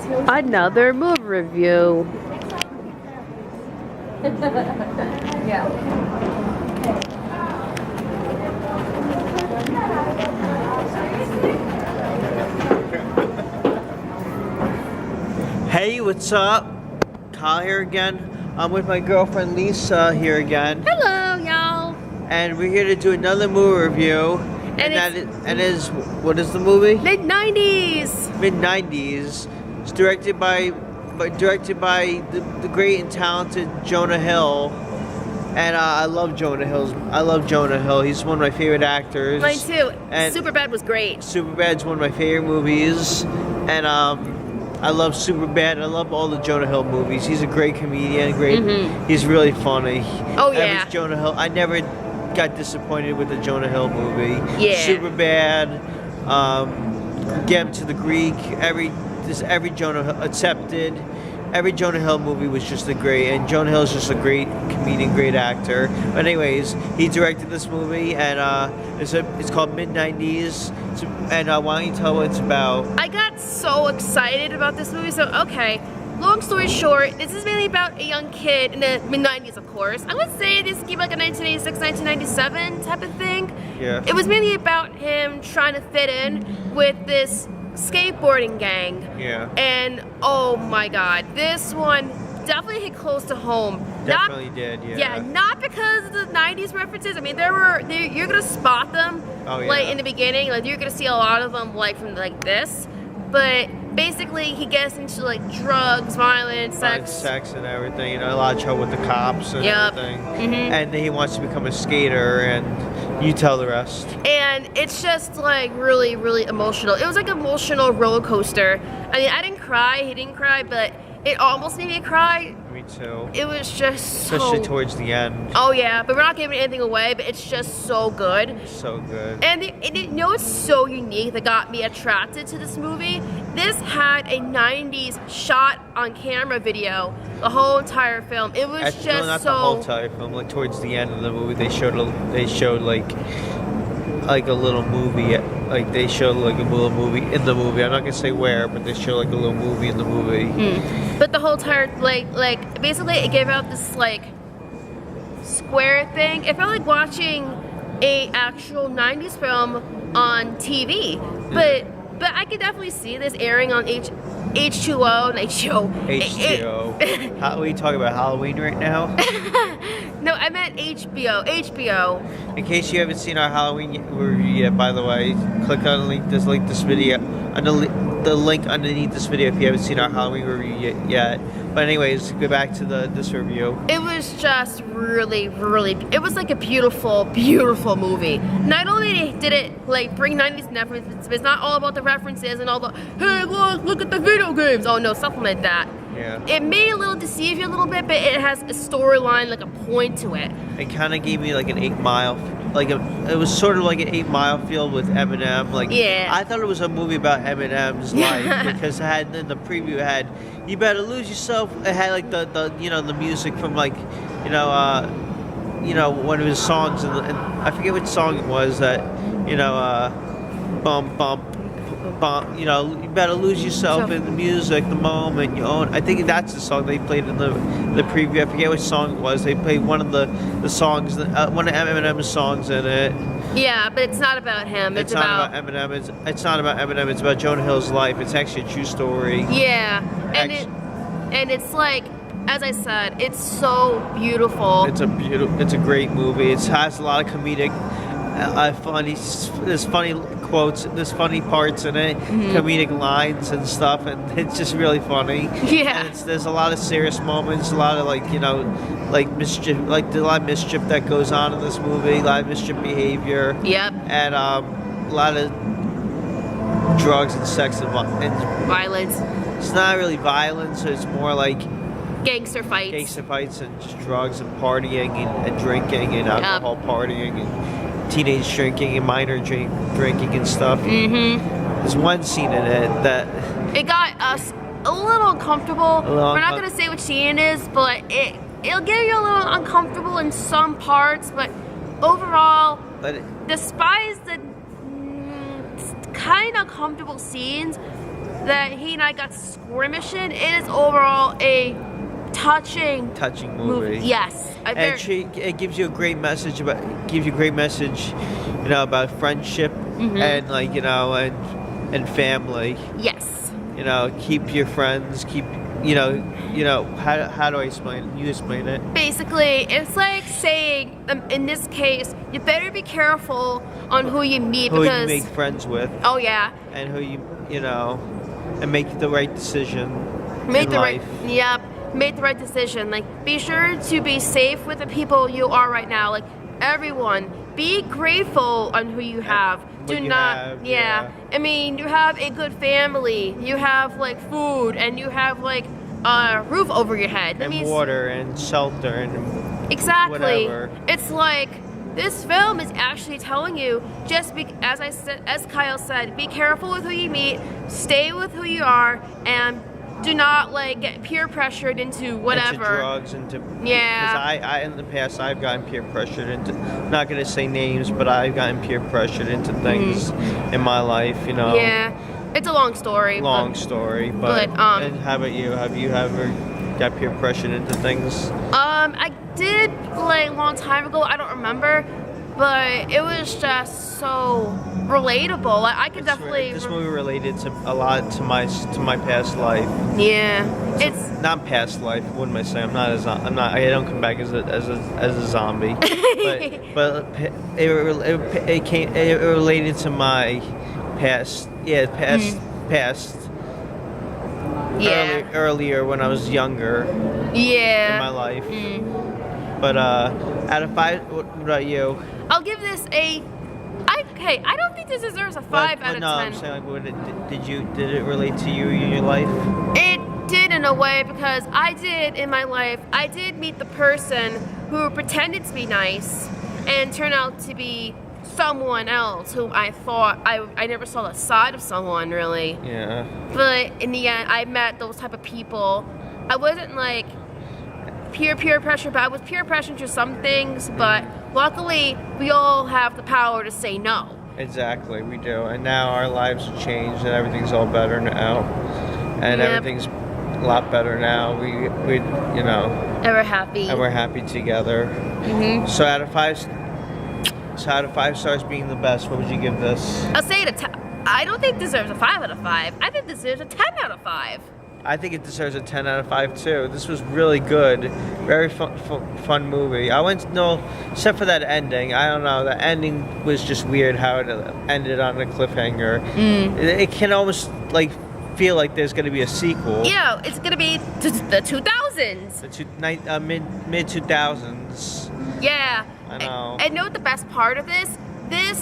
Another movie review. Yeah. Hey, what's up? Kyle here again. I'm with my girlfriend Lisa here again. Hello, y'all. And we're here to do another movie review. And what is the movie? Mid90s. Mid90s. It's directed by the great and talented Jonah Hill. And I love Jonah Hill. He's one of my favorite actors. Mine too. And Superbad was great. Superbad's one of my favorite movies. And I love Superbad. I love all the Jonah Hill movies. He's a great comedian. He's really funny. Oh yeah. Jonah Hill. I never got disappointed with the Jonah Hill movie. Yeah. Superbad. Get Him to the Greek. Every Jonah Hill, Accepted. Every Jonah Hill movie was just and Jonah Hill's just a great comedian, great actor. But anyways, he directed this movie, and it's called Mid90s. And why don't you tell what it's about? I got so excited about this movie. So okay, long story short, this is mainly about a young kid in the mid-90s, of course. I would say this came like a 1986, 1997 type of thing. Yeah. It was mainly about him trying to fit in with this skateboarding gang. Yeah. And oh my god, this one definitely hit close to home. Definitely did, yeah. Yeah, not because of the 90s references. I mean, you're gonna spot them, like in the beginning. Like you're gonna see a lot of them, like from like this. But basically, he gets into like drugs, violence, sex, and everything. You know, a lot of trouble with the cops and everything. And then he wants to become a skater, and you tell the rest. And it's just like really, really emotional. It was like an emotional roller coaster. I mean, I didn't cry. He didn't cry, but it almost made me cry. Me too. It was just especially towards the end. Oh yeah, but we're not giving anything away. But it's just so good. So good. And you know it's so unique that got me attracted to this movie. This had a 90s shot on camera video the whole entire film. It was just not so. The whole entire film. Like towards the end of the movie, they showed like a little movie. Like they showed like a little movie in the movie. I'm not gonna say where, but they showed like a little movie in the movie. But the whole entire like basically it gave out this like square thing. It felt like watching a actual 90s film on TV. But I could definitely see this airing on H2O and H2O. What are you talking about? Halloween right now? No, I meant HBO. In case you haven't seen our Halloween review yet, by the way, click on the link. This video, the link underneath this video if you haven't seen our Halloween review yet. But anyways, go back to this review. It was just really, really. It was like a beautiful, beautiful movie. Not only did it like bring 90s references, but it's not all about the references and all the hey look at the video games. Oh no, something like that. Yeah. It may a little deceive you a little bit, but it has a storyline, like a point to it. It kind of gave me like an 8 Mile, it was sort of like an 8 Mile feel with Eminem. Like yeah. I thought it was a movie about Eminem's life because it had in the preview it had You Better Lose Yourself. It had like the the music from like one of his songs and I forget which song it was that bump bump. You better lose yourself in the music, the moment you own. I think that's the song they played in the preview. I forget which song it was. They played one of the songs, one of Eminem's songs in it. Yeah, but it's not about him. It's not about Eminem. It's not about Eminem. It's about Jonah Hill's life. It's actually a true story. Yeah, and it's like, as I said, it's so beautiful. It's a great movie. It has a lot of comedic. There's funny quotes, there's funny parts in it, comedic lines and stuff, and it's just really funny. Yeah. And there's a lot of serious moments, a lot of mischief, a lot of mischief that goes on in this movie, a lot of mischief behavior. Yep. And a lot of drugs and sex and violence. It's not really violence, it's more like gangster fights and just drugs and partying and drinking and alcohol partying and teenage drinking and minor drinking and stuff. There's one scene in it that it got us a little uncomfortable. We're not gonna say what scene it is, but it'll get you a little uncomfortable in some parts. But overall, despite the kind of comfortable scenes, that he and I got skirmishing. It is overall a touching movie. Yes, It gives you a great message about about friendship and like and family. Yes. Keep your friends. Keep how do I explain it? You explain it. Basically, it's like saying, in this case, you better be careful on who you meet Who because you make friends with. Oh yeah. And who and make the right decision Make in the life. make the right decision. Like, be sure to be safe with the people you are right now. Like, everyone, be grateful on who you have. Do not, I mean, you have a good family. You have like food, and you have like a roof over your head. That And means water and shelter and exactly. whatever. It's like this film is actually telling you as Kyle said, be careful with who you meet, stay with who you are, and do not like get peer pressured into whatever. Into drugs, into yeah. Because I in the past I've gotten peer pressured into. I'm not gonna say names, but I've gotten peer pressured into things in my life. Yeah, it's a long story. Long story, but and how about you? Have you ever got peer pressured into things? I did like a long time ago. I don't remember, but it was just so relatable. Like, I could definitely. This movie related to a lot to my past life. Yeah, it's not past life. What am I saying? I don't come back as a zombie. but it related to my past. Yeah, past. Yeah. Earlier when I was younger. Yeah. In my life. But out of 5, what about you? I'll give this I don't think this deserves a 5 out of 10. No, I'm saying, like, did it relate to you in your life? It did in a way, because I did meet the person who pretended to be nice and turned out to be someone else who I thought I never saw the side of someone really. Yeah. But in the end, I met those type of people. I wasn't like peer pressure, but I was peer pressured to some things, but luckily we all have the power to say no. Exactly, we do. And now our lives have changed and everything's all better now. And everything's a lot better now. We And we're happy. And we're happy together. So out of 5 stars being the best, what would you give this? I'll say it I don't think this deserves a 5 out of 5. I think this deserves a 10 out of 5. I think it deserves a 10 out of 5 too. This was really good, very fun movie. Except for that ending. I don't know. The ending was just weird how it ended on a cliffhanger. It can almost like feel like there's going to be a sequel. It's going to be the 2000s. The mid 2000s. Yeah. I know. And know what the best part of this?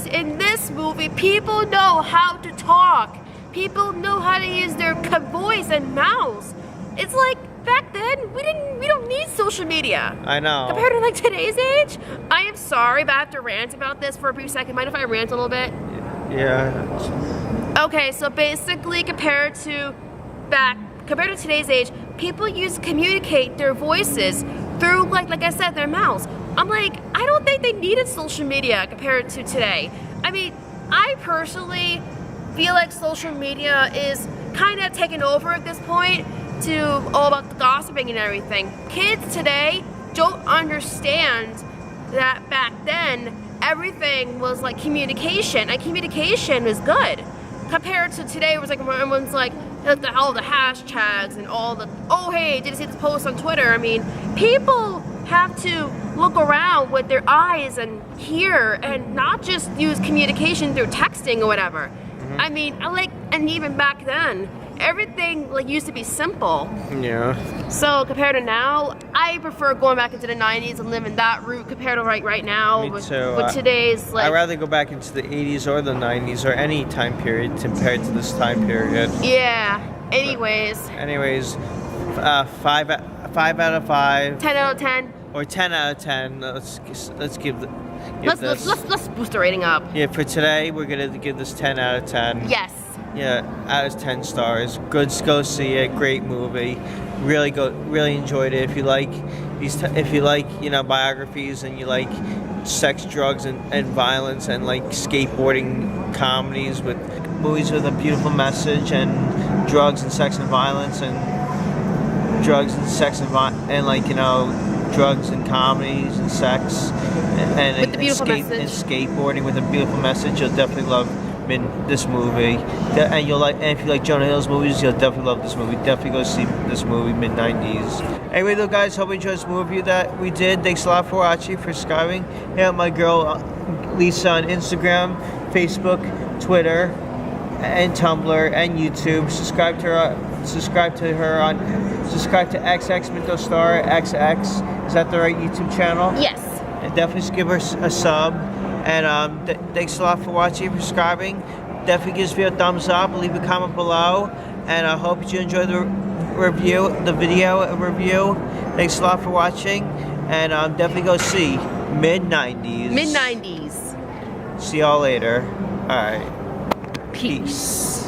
In this movie, people know how to talk. People know how to use their voice and mouths. It's like back then we don't need social media. I know. Compared to like today's age. I am sorry, but I have to rant about this for a brief second. Mind if I rant a little bit? Yeah. Okay, so basically compared to today's age, people used to communicate their voices through like I said, their mouths. I'm like, I don't think they needed social media compared to today. I mean, I personally feel like social media is kind of taken over at this point to all about the gossiping and everything. Kids today don't understand that back then everything was like communication, and communication was good. Compared to today, it was like everyone's like all the hashtags and all the, oh hey, did you see this post on Twitter? I mean, people have to look around with their eyes and hear, and not just use communication through texting or whatever. I mean, and even back then, everything used to be simple. Yeah. So compared to now, I prefer going back into the 90s and living that route compared to right now. Me too. With today's I'd rather go back into the 80s or the 90s or any time period compared to this time period. Yeah. Anyways, 5 out of 5. 10 out of 10. Or 10 out of 10. Let's give this. Let's boost the rating up. Yeah, for today we're gonna give this 10 out of 10. Yes. Yeah, out of 10 stars. Good, go see it. Great movie. Really enjoyed it. If you like biographies and you like sex, drugs, and violence, and like skateboarding comedies with movies with a beautiful message and drugs and sex and violence and like, you know, drugs and comedies and sex and With the beautiful and message. skateboarding with a beautiful message, you'll definitely love this movie. And if you like Jonah Hill's movies, you'll definitely love this movie. Definitely go see this movie, Mid90s. Anyway, though, guys, hope you enjoyed this movie that we did. Thanks a lot for watching, for subscribing. Hit up my girl Lisa on Instagram, Facebook, Twitter, and Tumblr, and YouTube. Subscribe to XxMintoStarXx. Is that the right YouTube channel? Yes. And definitely give her a sub. And thanks a lot for watching, for subscribing. Definitely give this video a thumbs up. Leave a comment below. And I hope you enjoyed the video review. Thanks a lot for watching. And definitely go see Mid90s. Mid90s. See y'all later. All right. Peace.